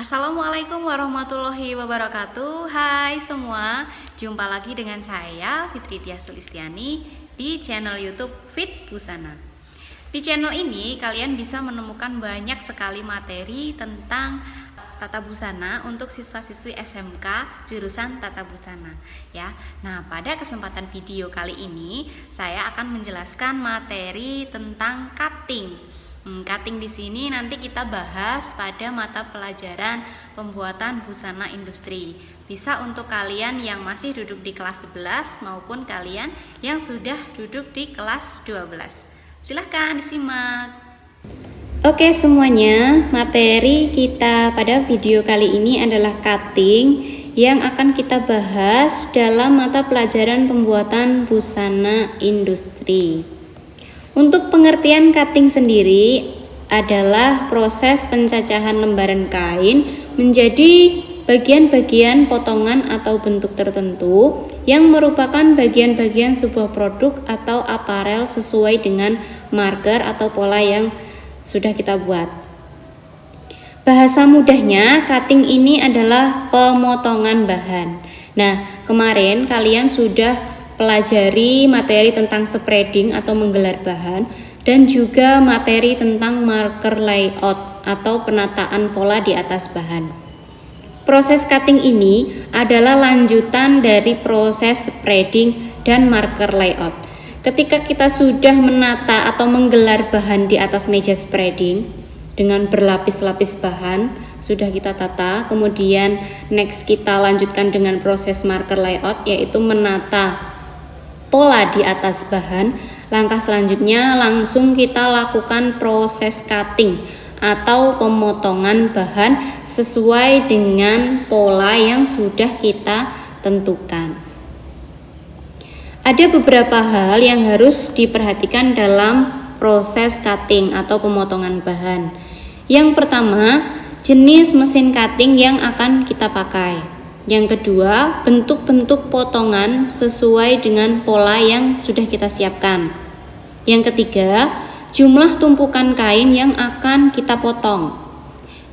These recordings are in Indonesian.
Assalamualaikum warahmatullahi wabarakatuh. Hai semua, jumpa lagi dengan saya Fitri Diah Sulistiani di channel YouTube Fit Busana. Di channel ini kalian bisa menemukan banyak sekali materi tentang tata busana untuk siswa-siswi SMK jurusan tata busana ya. Nah, pada kesempatan video kali ini saya akan menjelaskan materi tentang cutting. Cutting di sini nanti kita bahas pada mata pelajaran pembuatan busana industri. Bisa untuk kalian yang masih duduk di kelas 11 maupun kalian yang sudah duduk di kelas 12. Silahkan disimak. Oke semuanya, materi kita pada video kali ini adalah cutting yang akan kita bahas dalam mata pelajaran pembuatan busana industri. Untuk pengertian cutting sendiri adalah proses pencacahan lembaran kain menjadi bagian-bagian potongan atau bentuk tertentu yang merupakan bagian-bagian sebuah produk atau aparel sesuai dengan marker atau pola yang sudah kita buat. Bahasa mudahnya, cutting ini adalah pemotongan bahan. Nah, kemarin kalian sudah pelajari materi tentang spreading atau menggelar bahan dan juga materi tentang marker layout atau penataan pola di atas bahan. Proses cutting ini adalah lanjutan dari proses spreading dan marker layout. Ketika kita sudah menata atau menggelar bahan di atas meja spreading dengan berlapis-lapis bahan, sudah kita tata, kemudian next kita lanjutkan dengan proses marker layout, yaitu menata pola di atas bahan. Langkah selanjutnya langsung kita lakukan proses cutting atau pemotongan bahan sesuai dengan pola yang sudah kita tentukan. Ada beberapa hal yang harus diperhatikan dalam proses cutting atau pemotongan bahan. Yang pertama, jenis mesin cutting yang akan kita pakai. Yang kedua, bentuk-bentuk potongan sesuai dengan pola yang sudah kita siapkan. Yang ketiga, jumlah tumpukan kain yang akan kita potong.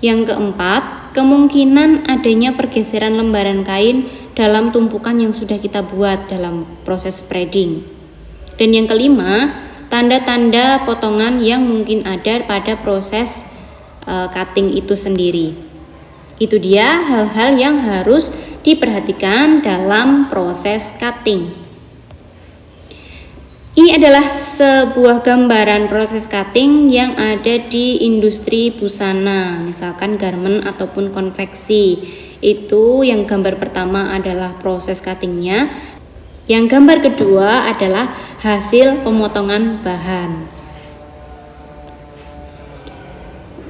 Yang keempat, kemungkinan adanya pergeseran lembaran kain dalam tumpukan yang sudah kita buat dalam proses spreading. Dan yang kelima, tanda-tanda potongan yang mungkin ada pada proses cutting itu sendiri. Itu dia hal-hal yang harus diperhatikan dalam proses cutting. Ini adalah sebuah gambaran proses cutting yang ada di industri busana, misalkan garment ataupun konveksi. Itu yang gambar pertama adalah proses cuttingnya. Yang gambar kedua adalah hasil pemotongan bahan.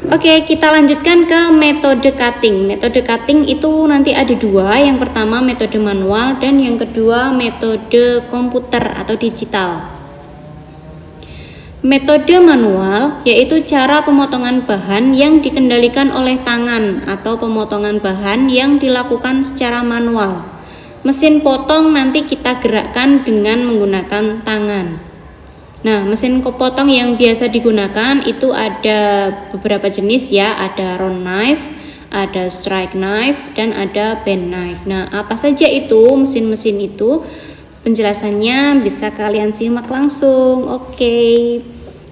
Oke, kita lanjutkan ke metode cutting. Metode cutting itu nanti ada dua. Yang pertama metode manual dan yang kedua metode komputer atau digital. Metode manual yaitu cara pemotongan bahan yang dikendalikan oleh tangan atau pemotongan bahan yang dilakukan secara manual. Mesin potong nanti kita gerakkan dengan menggunakan tangan. Nah, mesin potong yang biasa digunakan itu ada beberapa jenis ya, ada round knife, ada strike knife, dan ada bend knife. Nah, apa saja itu mesin-mesin itu? Penjelasannya bisa kalian simak langsung. Oke.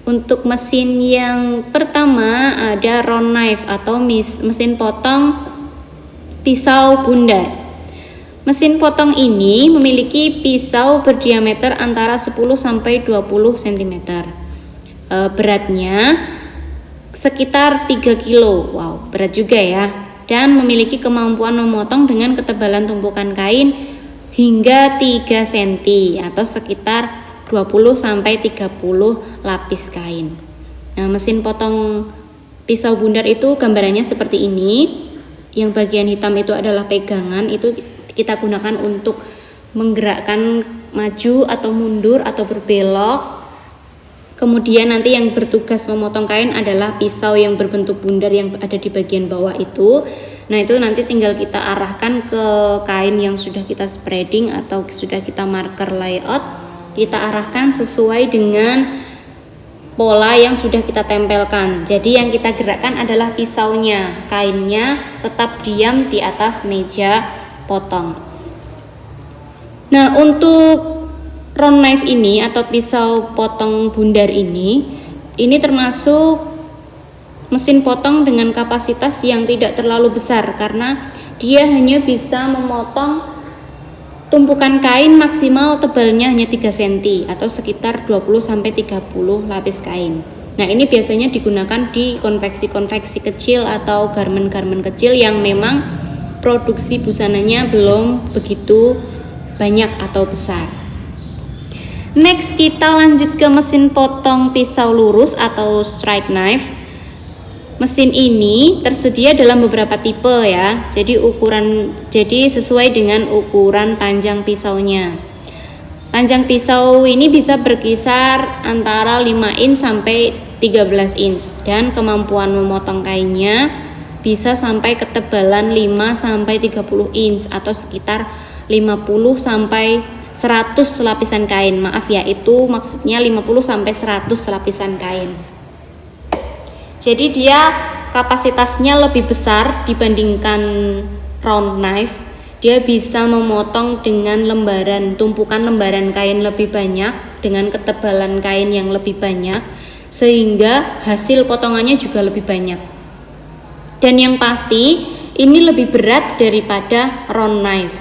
Untuk mesin yang pertama ada round knife atau mesin potong pisau bundar. Mesin potong ini memiliki pisau berdiameter antara 10 sampai 20 cm. Beratnya sekitar 3 kilo. Wow, berat juga ya. Dan memiliki kemampuan memotong dengan ketebalan tumpukan kain hingga 3 cm atau sekitar 20 sampai 30 lapis kain. Nah, mesin potong pisau bundar itu gambarannya seperti ini. Yang bagian hitam itu adalah pegangan, itu kita gunakan untuk menggerakkan maju atau mundur atau berbelok. Kemudian nanti yang bertugas memotong kain adalah pisau yang berbentuk bundar yang ada di bagian bawah itu. Nah, itu nanti tinggal kita arahkan ke kain yang sudah kita spreading atau sudah kita marker layout. Kita arahkan sesuai dengan pola yang sudah kita tempelkan. Jadi yang kita gerakkan adalah pisaunya, kainnya tetap diam di atas meja potong. Nah, untuk round knife ini atau pisau potong bundar ini termasuk mesin potong dengan kapasitas yang tidak terlalu besar karena dia hanya bisa memotong tumpukan kain maksimal tebalnya hanya 3 cm atau sekitar 20-30 lapis kain. Nah, ini biasanya digunakan di konveksi-konveksi kecil atau garmen-garmen kecil yang memang produksi busananya belum begitu banyak atau besar. Next, kita lanjut ke mesin potong pisau lurus atau strike knife. Mesin ini tersedia dalam beberapa tipe ya. Jadi sesuai dengan ukuran panjang pisaunya. Panjang pisau ini bisa berkisar antara 5 inch sampai 13 inch dan kemampuan memotong kainnya bisa sampai ketebalan 5 sampai 30 inch atau sekitar 50 sampai 100 lapisan kain. Maaf ya, itu maksudnya 50 sampai 100 lapisan kain. Jadi dia kapasitasnya lebih besar dibandingkan round knife. Dia bisa memotong dengan tumpukan lembaran kain lebih banyak dengan ketebalan kain yang lebih banyak, sehingga hasil potongannya juga lebih banyak. Dan yang pasti ini lebih berat daripada round knife.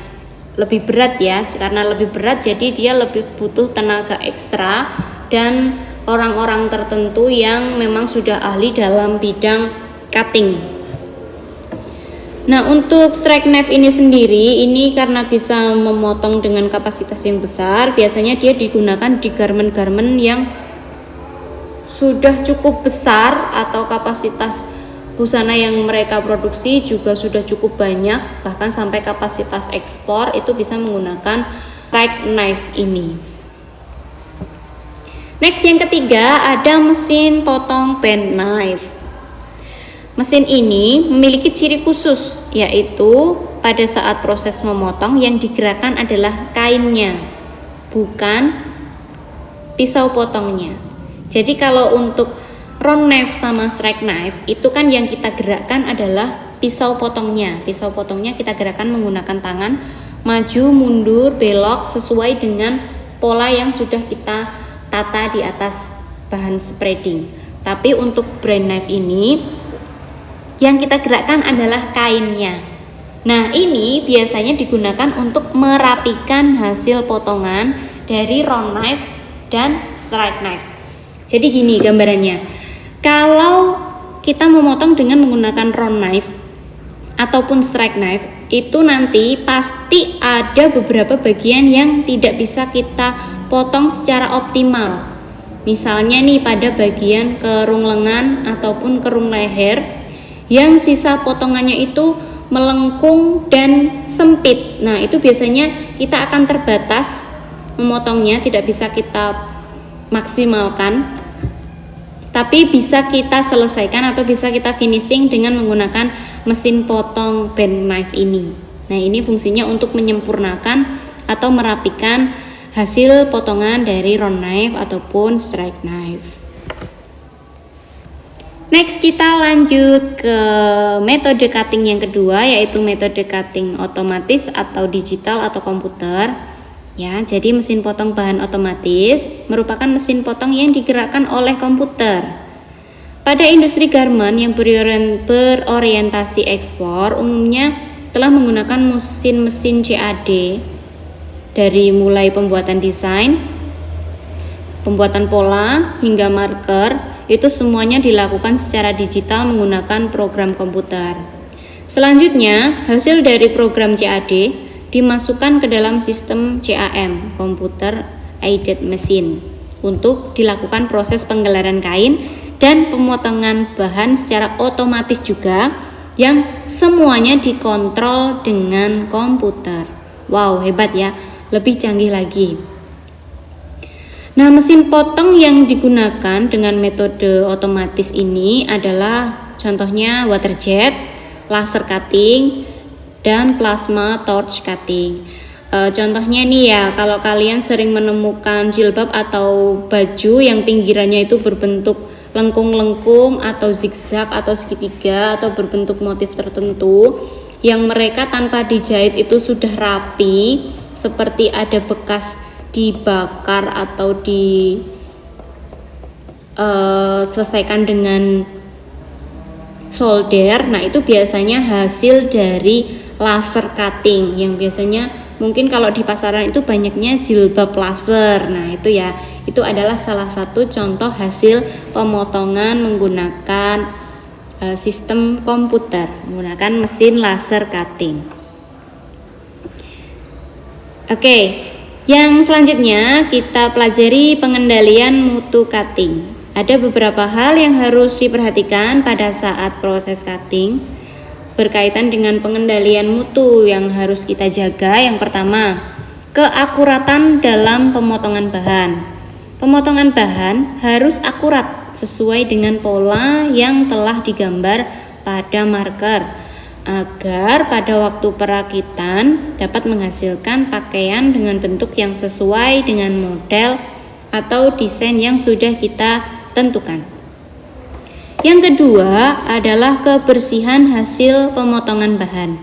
Lebih berat ya, karena lebih berat jadi dia lebih butuh tenaga ekstra dan orang-orang tertentu yang memang sudah ahli dalam bidang cutting. Nah, untuk strike knife ini sendiri, ini karena bisa memotong dengan kapasitas yang besar, biasanya dia digunakan di garmen-garmen yang sudah cukup besar atau kapasitas busana yang mereka produksi juga sudah cukup banyak, bahkan sampai kapasitas ekspor itu bisa menggunakan strike knife ini. Next, yang ketiga ada mesin potong bend knife. Mesin ini memiliki ciri khusus, yaitu pada saat proses memotong yang digerakkan adalah kainnya, bukan pisau potongnya. Jadi kalau untuk round knife sama strike knife itu kan yang kita gerakkan adalah pisau potongnya. Pisau potongnya kita gerakkan menggunakan tangan, maju, mundur, belok sesuai dengan pola yang sudah kita tata di atas bahan spreading. Tapi untuk bend knife ini yang kita gerakkan adalah kainnya. Nah, ini biasanya digunakan untuk merapikan hasil potongan dari round knife dan strike knife. Jadi gini gambarannya. Kalau kita memotong dengan menggunakan round knife ataupun strike knife, itu nanti pasti ada beberapa bagian yang tidak bisa kita potong secara optimal. Misalnya nih pada bagian kerung lengan ataupun kerung leher yang sisa potongannya itu melengkung dan sempit. Nah, itu biasanya kita akan terbatas memotongnya, tidak bisa kita maksimalkan. Tapi bisa kita selesaikan atau bisa kita finishing dengan menggunakan mesin potong bend knife ini. Nah, ini fungsinya untuk menyempurnakan atau merapikan hasil potongan dari round knife ataupun strike knife. Next, kita lanjut ke metode cutting yang kedua, yaitu metode cutting otomatis atau digital atau komputer. Ya, jadi mesin potong bahan otomatis merupakan mesin potong yang digerakkan oleh komputer. Pada industri garmen yang berorientasi ekspor, umumnya telah menggunakan mesin-mesin CAD dari mulai pembuatan desain, pembuatan pola, hingga marker, itu semuanya dilakukan secara digital menggunakan program komputer. Selanjutnya, hasil dari program CAD dimasukkan ke dalam sistem CAM, Computer Aided Machine, untuk dilakukan proses penggelaran kain dan pemotongan bahan secara otomatis juga, yang semuanya dikontrol dengan komputer. Wow, hebat ya! Lebih canggih lagi. Nah, mesin potong yang digunakan dengan metode otomatis ini adalah contohnya water jet, laser cutting, dan plasma torch cutting. Contohnya nih ya, kalau kalian sering menemukan jilbab atau baju yang pinggirannya itu berbentuk lengkung-lengkung atau zigzag atau segitiga atau berbentuk motif tertentu yang mereka tanpa dijahit itu sudah rapi, seperti ada bekas dibakar atau selesaikan dengan solder. Nah, itu biasanya hasil dari laser cutting yang biasanya mungkin kalau di pasaran itu banyaknya jilbab laser. Nah, itu ya, itu adalah salah satu contoh hasil pemotongan menggunakan sistem komputer, menggunakan mesin laser cutting. Oke, yang selanjutnya kita pelajari pengendalian mutu cutting. Ada beberapa hal yang harus diperhatikan pada saat proses cutting berkaitan dengan pengendalian mutu yang harus kita jaga. Yang pertama, keakuratan dalam pemotongan bahan. Pemotongan bahan harus akurat sesuai dengan pola yang telah digambar pada marker agar pada waktu perakitan dapat menghasilkan pakaian dengan bentuk yang sesuai dengan model atau desain yang sudah kita tentukan. Yang kedua adalah kebersihan hasil pemotongan bahan.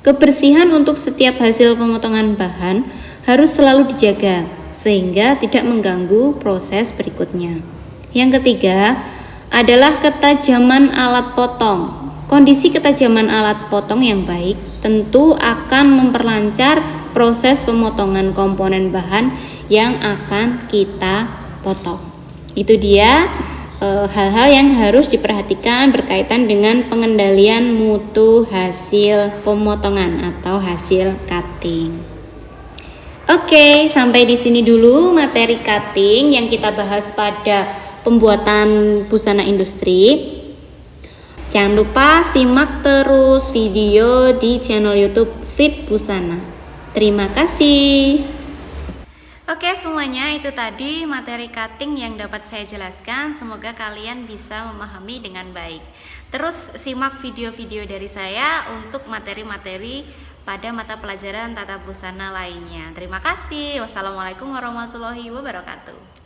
Kebersihan untuk setiap hasil pemotongan bahan harus selalu dijaga sehingga tidak mengganggu proses berikutnya. Yang ketiga adalah ketajaman alat potong. Kondisi ketajaman alat potong yang baik tentu akan memperlancar proses pemotongan komponen bahan yang akan kita potong. Itu dia hal-hal yang harus diperhatikan berkaitan dengan pengendalian mutu hasil pemotongan atau hasil cutting. Oke, sampai di sini dulu materi cutting yang kita bahas pada pembuatan busana industri. Jangan lupa simak terus video di channel YouTube Fit Busana. Terima kasih. Oke semuanya, itu tadi materi cutting yang dapat saya jelaskan. Semoga kalian bisa memahami dengan baik. Terus simak video-video dari saya untuk materi-materi pada mata pelajaran tata busana lainnya. Terima kasih. Wassalamualaikum warahmatullahi wabarakatuh.